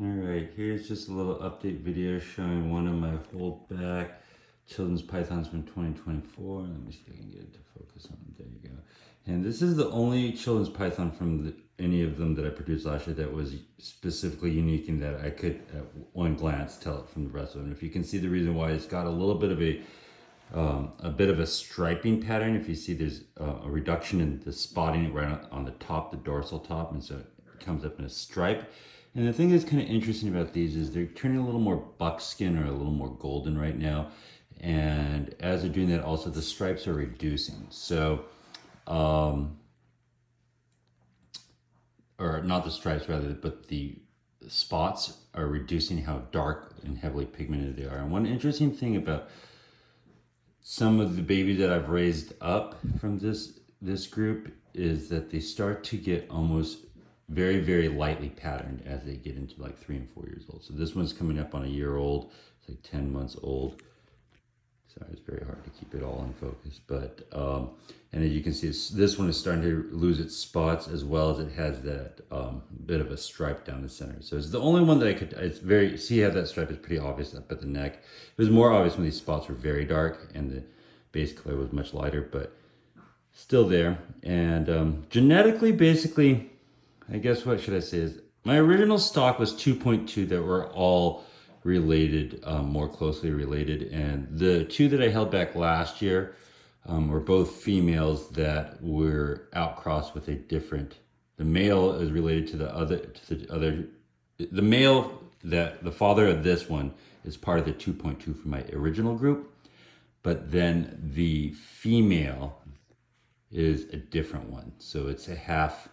Alright, here's just a little update video showing one of my holdback children's pythons from 2024. Let me see if I can get it to focus on them. There you go. And this is the only children's python from any of them that I produced last year that was specifically unique in that I could at one glance tell it from the rest of them. If you can see the reason why, it's got a little bit of a striping pattern. If you see, there's a reduction in the spotting right on the top, the dorsal top, and so it comes up in a stripe. And the thing that's kind of interesting about these is they're turning a little more buckskin or a little more golden right now. And as they're doing that, also the stripes are reducing. So, or not the stripes rather, but the spots are reducing how dark and heavily pigmented they are. And one interesting thing about some of the babies that I've raised up from this group is that they start to get almost very, very lightly patterned as they get into like 3 and 4 years old. So this one's coming up on a year old. It's like 10 months old. Sorry, it's very hard to keep it all in focus. But, and as you can see, this one is starting to lose its spots, as well as it has that bit of a stripe down the center. So it's the only one that I could, it's very, see how that stripe is pretty obvious up at the neck. It was more obvious when these spots were very dark and the base color was much lighter, but still there. And genetically, basically, I guess what should I say is my original stock was 2.2 that were all related, more closely related. And the two that I held back last year were both females that were outcrossed with a different, the male is related to the male that the father of this one is part of the 2.2 from my original group. But then the female is a different one. So it's a half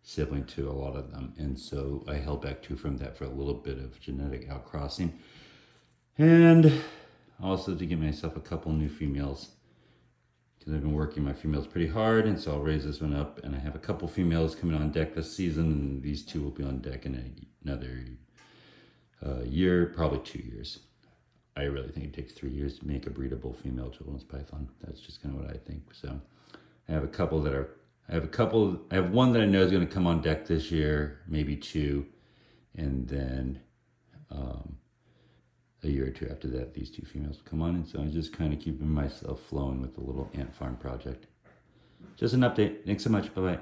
sibling to a lot of them, and so I held back two from that for a little bit of genetic outcrossing, and also to get myself a couple new females because I've been working my females pretty hard, and so I'll raise this one up, and I have a couple females coming on deck this season, and these two will be on deck in another year, probably 2 years. I really think it takes 3 years to make a breedable female children's python. That's just kind of what I think. So I have a couple that are I have one that I know is going to come on deck this year, maybe two, and then a year or two after that, these two females will come on. And so I'm just kind of keeping myself flowing with the little ant farm project. Just an update. Thanks so much. Bye-bye.